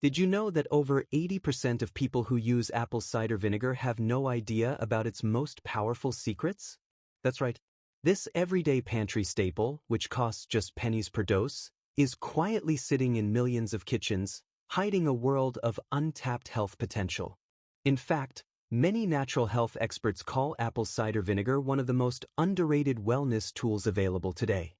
Did you know that over 80% of people who use apple cider vinegar have no idea about its most powerful secrets? That's right. This everyday pantry staple, which costs just pennies per dose, is quietly sitting in millions of kitchens, hiding a world of untapped health potential. In fact, many natural health experts call apple cider vinegar one of the most underrated wellness tools available today.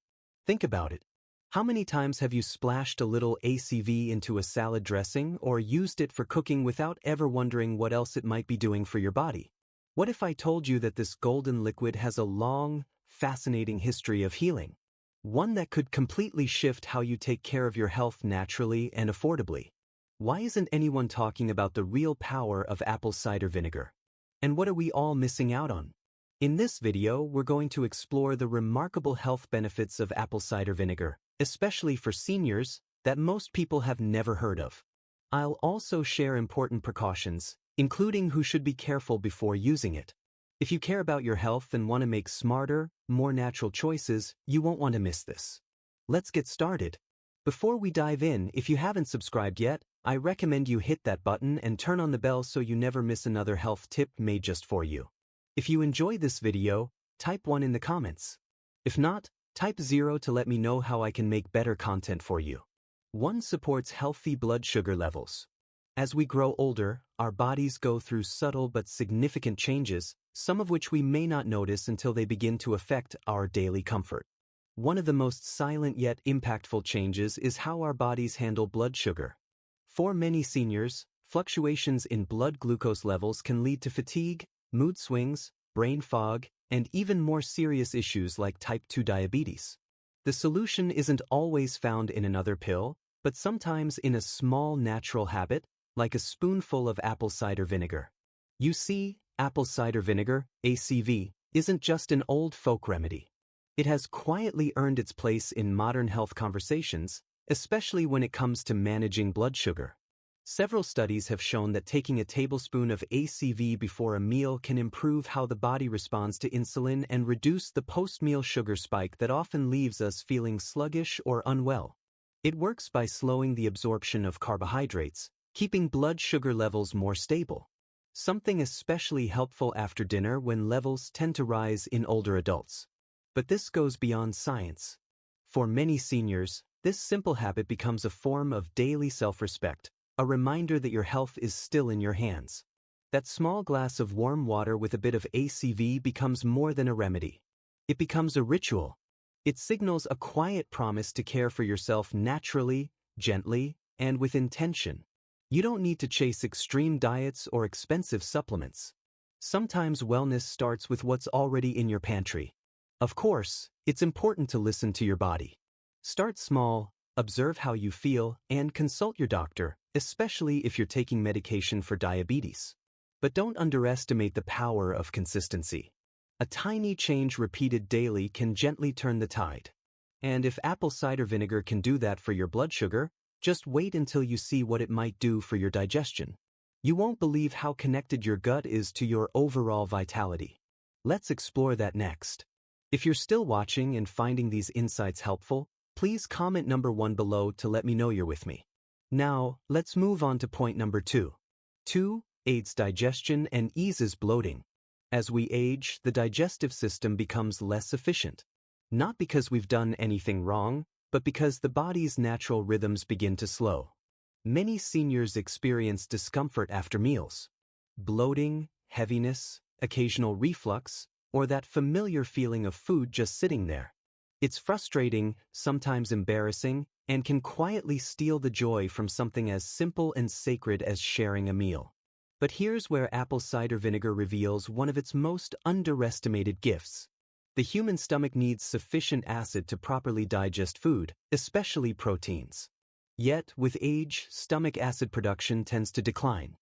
Think about it. How many times have you splashed a little ACV into a salad dressing or used it for cooking without ever wondering what else it might be doing for your body? What if I told you that this golden liquid has a long, fascinating history of healing? One that could completely shift how you take care of your health naturally and affordably. Why isn't anyone talking about the real power of apple cider vinegar? And what are we all missing out on? In this video, we're going to explore the remarkable health benefits of apple cider vinegar, especially for seniors, that most people have never heard of. I'll also share important precautions, including who should be careful before using it. If you care about your health and want to make smarter, more natural choices, you won't want to miss this. Let's get started. Before we dive in, if you haven't subscribed yet, I recommend you hit that button and turn on the bell so you never miss another health tip made just for you. If you enjoy this video, type 1 in the comments. If not, type 0 to let me know how I can make better content for you. 1 supports healthy blood sugar levels. As we grow older, our bodies go through subtle but significant changes, some of which we may not notice until they begin to affect our daily comfort. One of the most silent yet impactful changes is how our bodies handle blood sugar. For many seniors, fluctuations in blood glucose levels can lead to fatigue, mood swings, brain fog, and even more serious issues like type 2 diabetes. The solution isn't always found in another pill, but sometimes in a small natural habit, like a spoonful of apple cider vinegar. You see, apple cider vinegar, ACV, isn't just an old folk remedy. It has quietly earned its place in modern health conversations, especially when it comes to managing blood sugar. Several studies have shown that taking a tablespoon of ACV before a meal can improve how the body responds to insulin and reduce the post-meal sugar spike that often leaves us feeling sluggish or unwell. It works by slowing the absorption of carbohydrates, keeping blood sugar levels more stable. Something especially helpful after dinner when levels tend to rise in older adults. But this goes beyond science. For many seniors, this simple habit becomes a form of daily self-respect, a reminder that your health is still in your hands. That small glass of warm water with a bit of ACV becomes more than a remedy. It becomes a ritual. It signals a quiet promise to care for yourself naturally, gently, and with intention. You don't need to chase extreme diets or expensive supplements. Sometimes wellness starts with what's already in your pantry. Of course, it's important to listen to your body. Start small, observe how you feel, and consult your doctor, especially if you're taking medication for diabetes. But don't underestimate the power of consistency. A tiny change repeated daily can gently turn the tide. And if apple cider vinegar can do that for your blood sugar, just wait until you see what it might do for your digestion. You won't believe how connected your gut is to your overall vitality. Let's explore that next. If you're still watching and finding these insights helpful, please comment number 1 below to let me know you're with me. Now, let's move on to point number 2. 2. Aids digestion and eases bloating. As we age, the digestive system becomes less efficient. Not because we've done anything wrong, but because the body's natural rhythms begin to slow. Many seniors experience discomfort after meals. Bloating, heaviness, occasional reflux, or that familiar feeling of food just sitting there. It's frustrating, sometimes embarrassing, and can quietly steal the joy from something as simple and sacred as sharing a meal. But here's where apple cider vinegar reveals one of its most underestimated gifts. The human stomach needs sufficient acid to properly digest food, especially proteins. Yet, with age, stomach acid production tends to decline.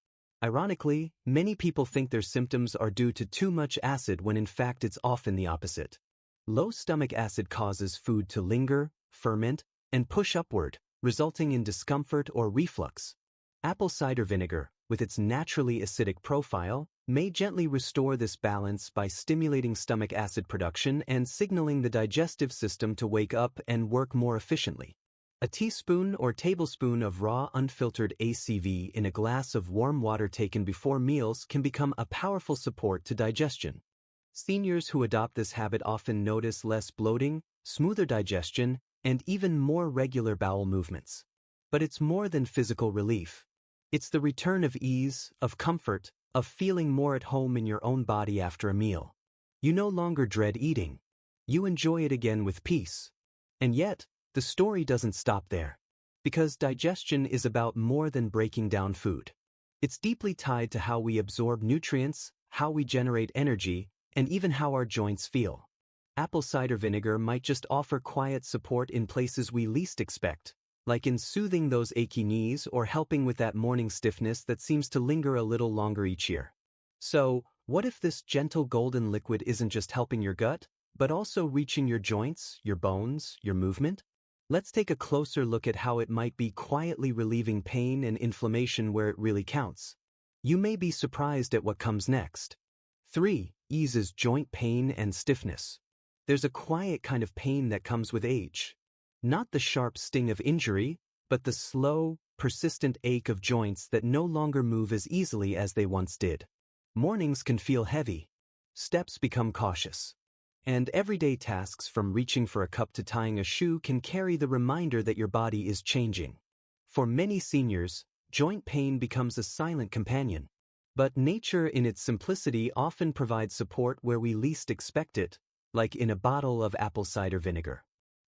Ironically, many people think their symptoms are due to too much acid when in fact it's often the opposite. Low stomach acid causes food to linger, ferment, and push upward, resulting in discomfort or reflux. Apple cider vinegar, with its naturally acidic profile, may gently restore this balance by stimulating stomach acid production and signaling the digestive system to wake up and work more efficiently. A teaspoon or tablespoon of raw unfiltered ACV in a glass of warm water taken before meals can become a powerful support to digestion. Seniors who adopt this habit often notice less bloating, smoother digestion, and even more regular bowel movements. But it's more than physical relief. It's the return of ease, of comfort, of feeling more at home in your own body after a meal. You no longer dread eating. You enjoy it again with peace. And yet, the story doesn't stop there. Because digestion is about more than breaking down food. It's deeply tied to how we absorb nutrients, how we generate energy, and even how our joints feel. Apple cider vinegar might just offer quiet support in places we least expect, like in soothing those achy knees or helping with that morning stiffness that seems to linger a little longer each year. So, what if this gentle golden liquid isn't just helping your gut, but also reaching your joints, your bones, your movement? Let's take a closer look at how it might be quietly relieving pain and inflammation where it really counts. You may be surprised at what comes next. 3. Eases joint pain and stiffness. There's a quiet kind of pain that comes with age. Not the sharp sting of injury, but the slow, persistent ache of joints that no longer move as easily as they once did. Mornings can feel heavy. Steps become cautious. And everyday tasks from reaching for a cup to tying a shoe can carry the reminder that your body is changing. For many seniors, joint pain becomes a silent companion. But nature in its simplicity often provides support where we least expect it, like in a bottle of apple cider vinegar.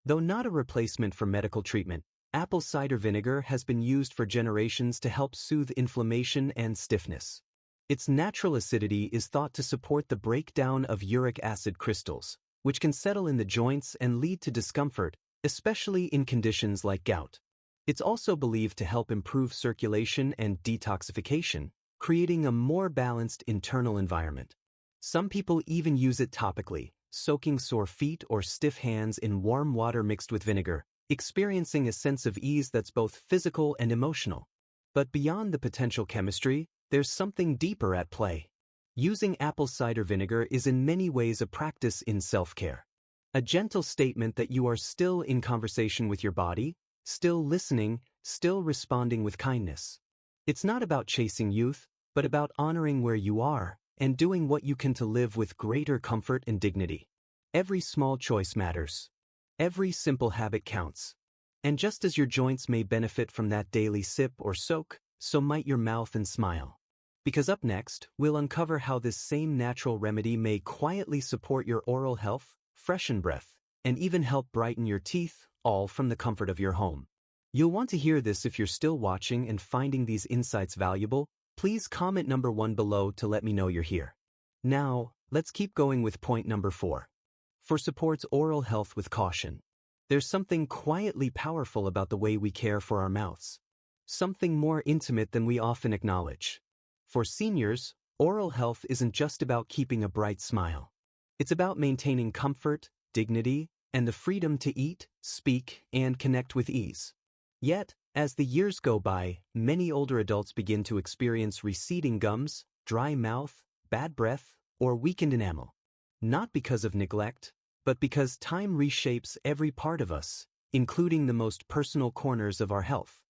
Though not a replacement for medical treatment, apple cider vinegar has been used for generations to help soothe inflammation and stiffness. Its natural acidity is thought to support the breakdown of uric acid crystals, which can settle in the joints and lead to discomfort, especially in conditions like gout. It's also believed to help improve circulation and detoxification, creating a more balanced internal environment. Some people even use it topically, soaking sore feet or stiff hands in warm water mixed with vinegar, experiencing a sense of ease that's both physical and emotional. But beyond the potential chemistry, there's something deeper at play. Using apple cider vinegar is in many ways a practice in self-care. A gentle statement that you are still in conversation with your body, still listening, still responding with kindness. It's not about chasing youth, but about honoring where you are and doing what you can to live with greater comfort and dignity. Every small choice matters. Every simple habit counts. And just as your joints may benefit from that daily sip or soak, so might your mouth and smile. Because up next, we'll uncover how this same natural remedy may quietly support your oral health, freshen breath, and even help brighten your teeth, all from the comfort of your home. You'll want to hear this if you're still watching and finding these insights valuable. Please comment number 1 below to let me know you're here. Now, let's keep going with point number 4. For supports oral health with caution. There's something quietly powerful about the way we care for our mouths. Something more intimate than we often acknowledge. For seniors, oral health isn't just about keeping a bright smile. It's about maintaining comfort, dignity, and the freedom to eat, speak, and connect with ease. Yet, as the years go by, many older adults begin to experience receding gums, dry mouth, bad breath, or weakened enamel. Not because of neglect, but because time reshapes every part of us, including the most personal corners of our health.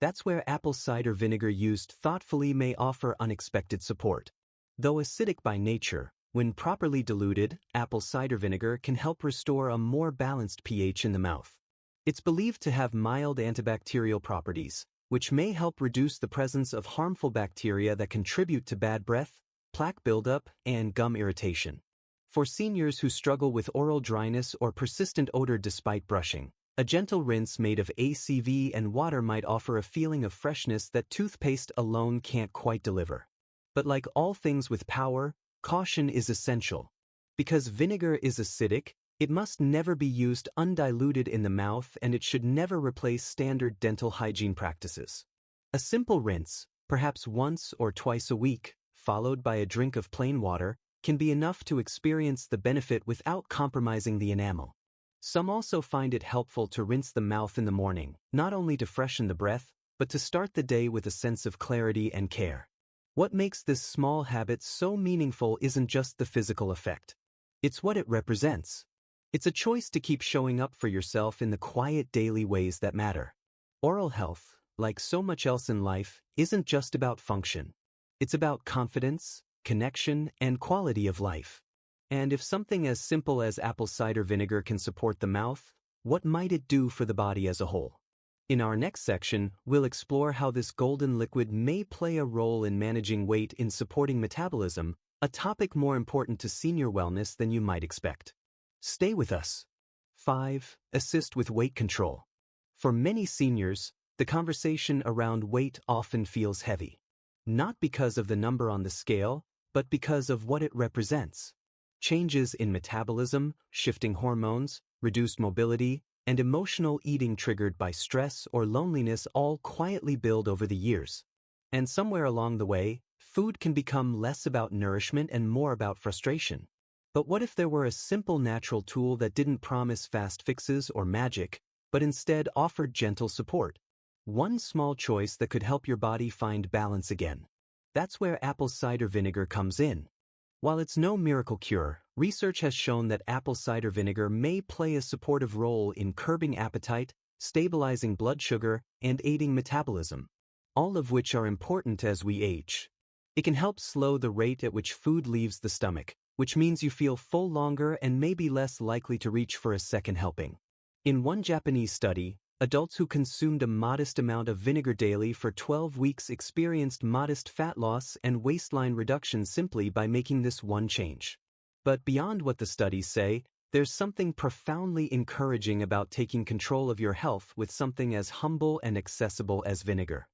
That's where apple cider vinegar used thoughtfully may offer unexpected support. Though acidic by nature, when properly diluted, apple cider vinegar can help restore a more balanced pH in the mouth. It's believed to have mild antibacterial properties, which may help reduce the presence of harmful bacteria that contribute to bad breath, plaque buildup, and gum irritation. For seniors who struggle with oral dryness or persistent odor despite brushing, a gentle rinse made of ACV and water might offer a feeling of freshness that toothpaste alone can't quite deliver. But like all things with power, caution is essential. Because vinegar is acidic, it must never be used undiluted in the mouth, and it should never replace standard dental hygiene practices. A simple rinse, perhaps once or twice a week, followed by a drink of plain water, can be enough to experience the benefit without compromising the enamel. Some also find it helpful to rinse the mouth in the morning, not only to freshen the breath, but to start the day with a sense of clarity and care. What makes this small habit so meaningful isn't just the physical effect. It's what it represents. It's a choice to keep showing up for yourself in the quiet daily ways that matter. Oral health, like so much else in life, isn't just about function. It's about confidence, connection, and quality of life. And if something as simple as apple cider vinegar can support the mouth, what might it do for the body as a whole? In our next section, we'll explore how this golden liquid may play a role in managing weight in supporting metabolism, a topic more important to senior wellness than you might expect. Stay with us. 5. Assist with weight control. For many seniors, the conversation around weight often feels heavy. Not because of the number on the scale, but because of what it represents. Changes in metabolism, shifting hormones, reduced mobility, and emotional eating triggered by stress or loneliness all quietly build over the years. And somewhere along the way, food can become less about nourishment and more about frustration. But what if there were a simple natural tool that didn't promise fast fixes or magic, but instead offered gentle support? One small choice that could help your body find balance again. That's where apple cider vinegar comes in. While it's no miracle cure, research has shown that apple cider vinegar may play a supportive role in curbing appetite, stabilizing blood sugar, and aiding metabolism, all of which are important as we age. It can help slow the rate at which food leaves the stomach, which means you feel full longer and may be less likely to reach for a second helping. In one Japanese study, adults who consumed a modest amount of vinegar daily for 12 weeks experienced modest fat loss and waistline reduction simply by making this one change. But beyond what the studies say, there's something profoundly encouraging about taking control of your health with something as humble and accessible as vinegar.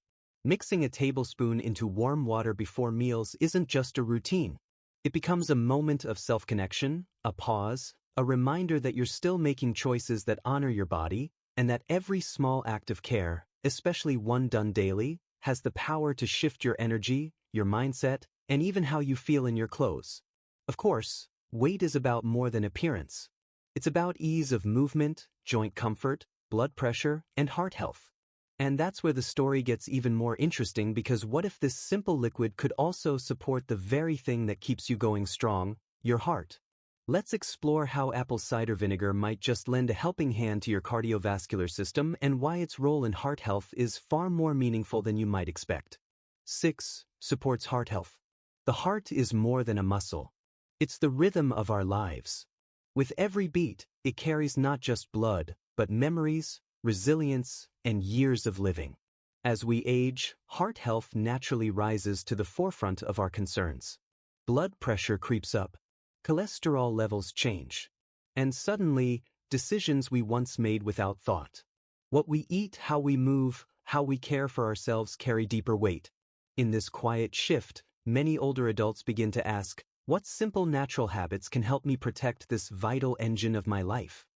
Mixing a tablespoon into warm water before meals isn't just a routine. It becomes a moment of self-connection, a pause, a reminder that you're still making choices that honor your body, and that every small act of care, especially one done daily, has the power to shift your energy, your mindset, and even how you feel in your clothes. Of course, weight is about more than appearance. It's about ease of movement, joint comfort, blood pressure, and heart health. And that's where the story gets even more interesting, because what if this simple liquid could also support the very thing that keeps you going strong, your heart? Let's explore how apple cider vinegar might just lend a helping hand to your cardiovascular system and why its role in heart health is far more meaningful than you might expect. 6. Supports heart health. The heart is more than a muscle. It's the rhythm of our lives. With every beat, it carries not just blood, but memories, resilience, and years of living. As we age, heart health naturally rises to the forefront of our concerns. Blood pressure creeps up. Cholesterol levels change. And suddenly, decisions we once made without thought. What we eat, how we move, how we care for ourselves carry deeper weight. In this quiet shift, many older adults begin to ask, what simple natural habits can help me protect this vital engine of my life?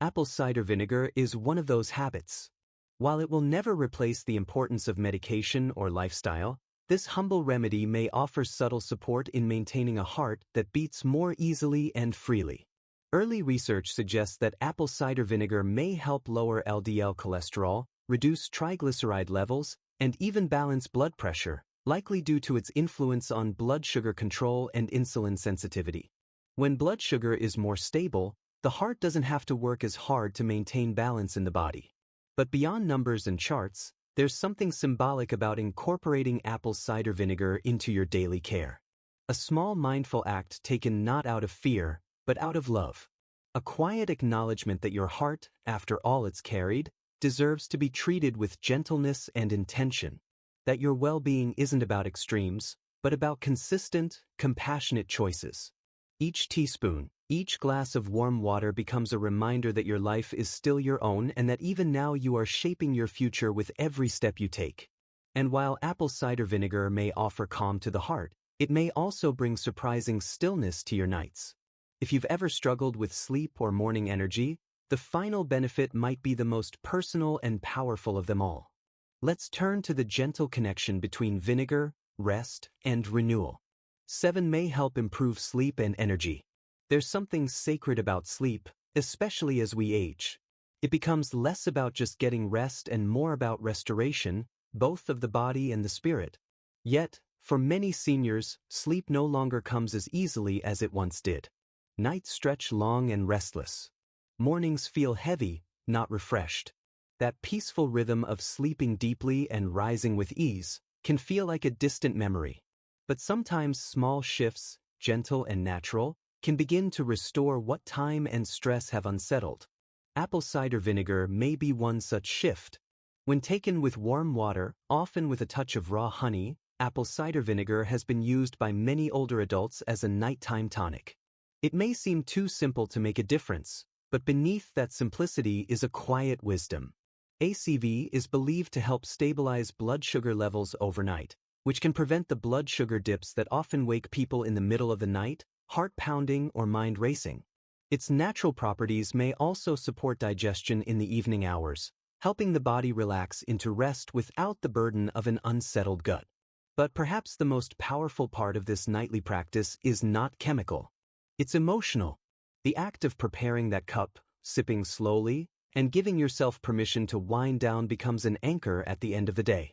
Apple cider vinegar is one of those habits. While it will never replace the importance of medication or lifestyle, this humble remedy may offer subtle support in maintaining a heart that beats more easily and freely. Early research suggests that apple cider vinegar may help lower LDL cholesterol, reduce triglyceride levels, and even balance blood pressure, likely due to its influence on blood sugar control and insulin sensitivity. When blood sugar is more stable, the heart doesn't have to work as hard to maintain balance in the body. But beyond numbers and charts, there's something symbolic about incorporating apple cider vinegar into your daily care. A small mindful act taken not out of fear, but out of love. A quiet acknowledgement that your heart, after all it's carried, deserves to be treated with gentleness and intention. That your well-being isn't about extremes, but about consistent, compassionate choices. Each teaspoon, each glass of warm water becomes a reminder that your life is still your own and that even now you are shaping your future with every step you take. And while apple cider vinegar may offer calm to the heart, it may also bring surprising stillness to your nights. If you've ever struggled with sleep or morning energy, the final benefit might be the most personal and powerful of them all. Let's turn to the gentle connection between vinegar, rest, and renewal. 7 may help improve sleep and energy. There's something sacred about sleep, especially as we age. It becomes less about just getting rest and more about restoration, both of the body and the spirit. Yet, for many seniors, sleep no longer comes as easily as it once did. Nights stretch long and restless. Mornings feel heavy, not refreshed. That peaceful rhythm of sleeping deeply and rising with ease can feel like a distant memory. But sometimes small shifts, gentle and natural, can begin to restore what time and stress have unsettled. Apple cider vinegar may be one such shift. When taken with warm water, often with a touch of raw honey, apple cider vinegar has been used by many older adults as a nighttime tonic. It may seem too simple to make a difference, but beneath that simplicity is a quiet wisdom. ACV is believed to help stabilize blood sugar levels overnight, which can prevent the blood sugar dips that often wake people in the middle of the night, heart pounding or mind racing. Its natural properties may also support digestion in the evening hours, helping the body relax into rest without the burden of an unsettled gut. But perhaps the most powerful part of this nightly practice is not chemical. It's emotional. The act of preparing that cup, sipping slowly, and giving yourself permission to wind down becomes an anchor at the end of the day.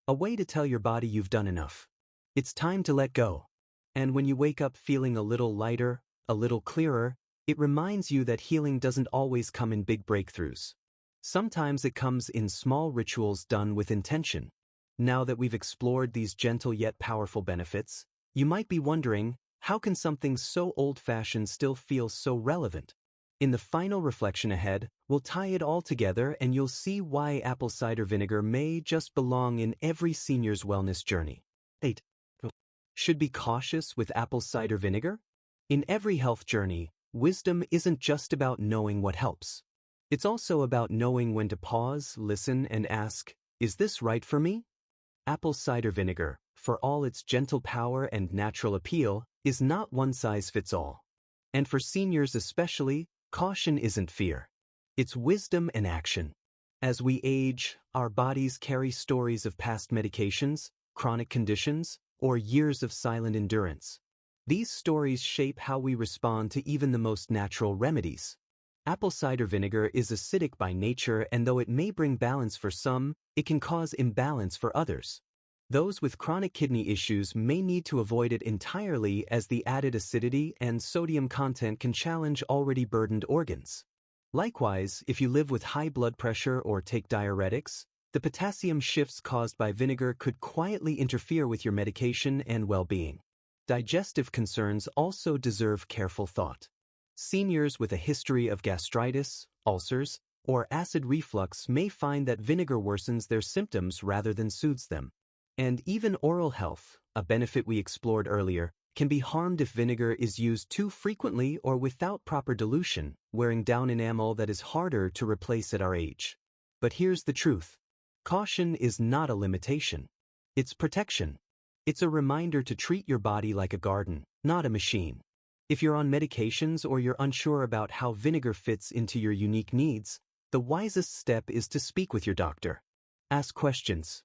A way to tell your body you've done enough. It's time to let go. And when you wake up feeling a little lighter, a little clearer, it reminds you that healing doesn't always come in big breakthroughs. Sometimes it comes in small rituals done with intention. Now that we've explored these gentle yet powerful benefits, you might be wondering, how can something so old-fashioned still feel so relevant? In the final reflection ahead, we'll tie it all together and you'll see why apple cider vinegar may just belong in every senior's wellness journey. 8. Should be cautious with apple cider vinegar? In every health journey, wisdom isn't just about knowing what helps. It's also about knowing when to pause, listen, and ask, is this right for me? Apple cider vinegar, for all its gentle power and natural appeal, is not one size fits all. And for seniors especially, caution isn't fear. It's wisdom and action. As we age, our bodies carry stories of past medications, chronic conditions, or years of silent endurance. These stories shape how we respond to even the most natural remedies. Apple cider vinegar is acidic by nature, and though it may bring balance for some, it can cause imbalance for others. Those with chronic kidney issues may need to avoid it entirely, as the added acidity and sodium content can challenge already burdened organs. Likewise, if you live with high blood pressure or take diuretics, the potassium shifts caused by vinegar could quietly interfere with your medication and well-being. Digestive concerns also deserve careful thought. Seniors with a history of gastritis, ulcers, or acid reflux may find that vinegar worsens their symptoms rather than soothes them. And even oral health, a benefit we explored earlier, can be harmed if vinegar is used too frequently or without proper dilution, wearing down enamel that is harder to replace at our age. But here's the truth. Caution is not a limitation. It's protection. It's a reminder to treat your body like a garden, not a machine. If you're on medications or you're unsure about how vinegar fits into your unique needs, the wisest step is to speak with your doctor. Ask questions.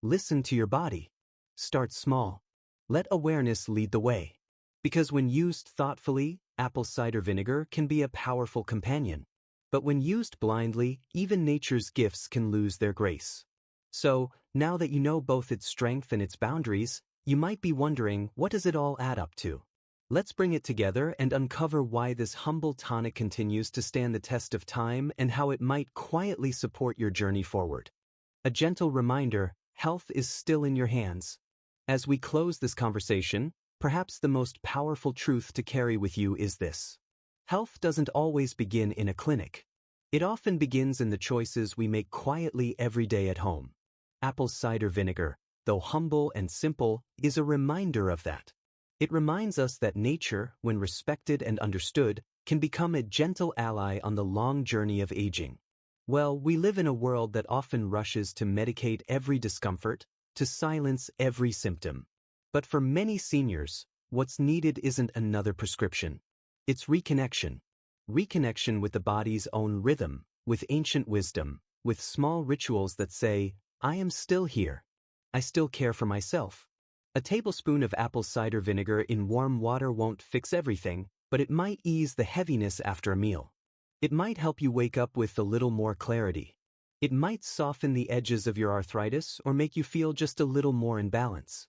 Listen to your body. Start small. Let awareness lead the way. Because when used thoughtfully, apple cider vinegar can be a powerful companion. But when used blindly, even nature's gifts can lose their grace. So, now that you know both its strength and its boundaries, you might be wondering, what does it all add up to? Let's bring it together and uncover why this humble tonic continues to stand the test of time and how it might quietly support your journey forward. A gentle reminder, health is still in your hands. As we close this conversation, perhaps the most powerful truth to carry with you is this. Health doesn't always begin in a clinic. It often begins in the choices we make quietly every day at home. Apple cider vinegar, though humble and simple, is a reminder of that. It reminds us that nature, when respected and understood, can become a gentle ally on the long journey of aging. Well, we live in a world that often rushes to medicate every discomfort, to silence every symptom. But for many seniors, what's needed isn't another prescription. It's reconnection. Reconnection with the body's own rhythm, with ancient wisdom, with small rituals that say, I am still here. I still care for myself. A tablespoon of apple cider vinegar in warm water won't fix everything, but it might ease the heaviness after a meal. It might help you wake up with a little more clarity. It might soften the edges of your arthritis or make you feel just a little more in balance.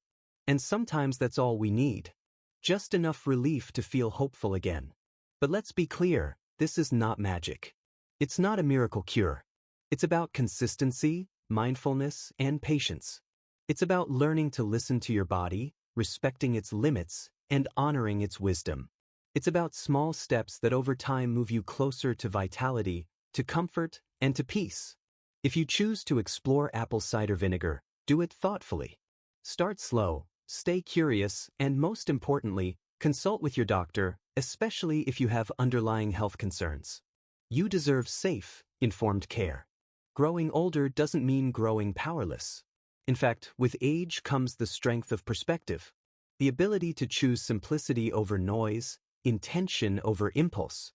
And sometimes that's all we need. Just enough relief to feel hopeful again. But let's be clear, this is not magic. It's not a miracle cure. It's about consistency, mindfulness, and patience. It's about learning to listen to your body, respecting its limits, and honoring its wisdom. It's about small steps that over time move you closer to vitality, to comfort, and to peace. If you choose to explore apple cider vinegar, do it thoughtfully. Start slow, stay curious, and most importantly, consult with your doctor, especially if you have underlying health concerns. You deserve safe, informed care. Growing older doesn't mean growing powerless. In fact, with age comes the strength of perspective, the ability to choose simplicity over noise, intention over impulse.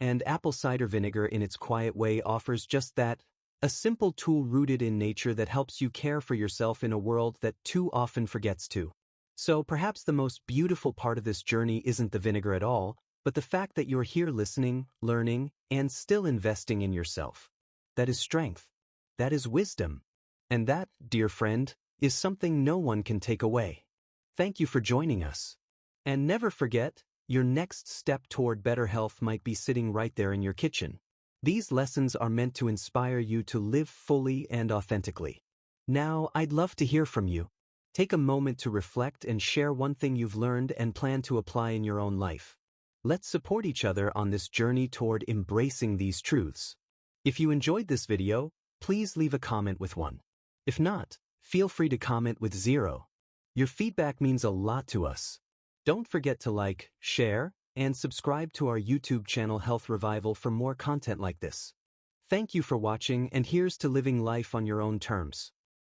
And apple cider vinegar in its quiet way offers just that, a simple tool rooted in nature that helps you care for yourself in a world that too often forgets to. So perhaps the most beautiful part of this journey isn't the vinegar at all, but the fact that you're here listening, learning, and still investing in yourself. That is strength. That is wisdom. And that, dear friend, is something no one can take away. Thank you for joining us. And never forget, your next step toward better health might be sitting right there in your kitchen. These lessons are meant to inspire you to live fully and authentically. Now, I'd love to hear from you. Take a moment to reflect and share one thing you've learned and plan to apply in your own life. Let's support each other on this journey toward embracing these truths. If you enjoyed this video, please leave a comment with 1. If not, feel free to comment with 0. Your feedback means a lot to us. Don't forget to like, share, and subscribe to our YouTube channel Health Revival for more content like this. Thank you for watching, and here's to living life on your own terms.